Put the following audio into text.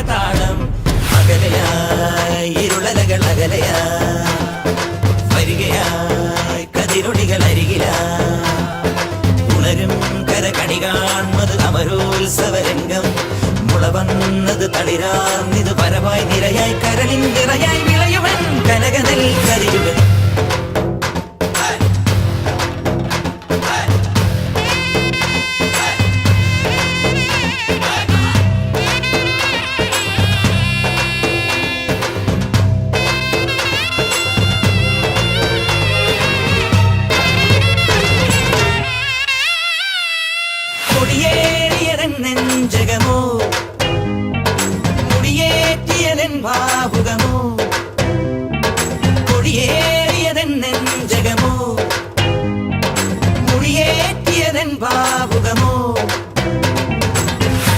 താളം അകലയായി ഇരുളലകൾ അകലയായി വരികയായി കതിരൊളികൾ അരികിലായി ഉണരും കരകണി കാൺമത് അമരോത്സവരംഗം മുളവന്നത് തളിരാർന്നിത് പരവായി നിരയായി കരളിൻ നിറയായി വിളയുവൻ കനകനൽ കരിയുവൻ നെഞ്ചകം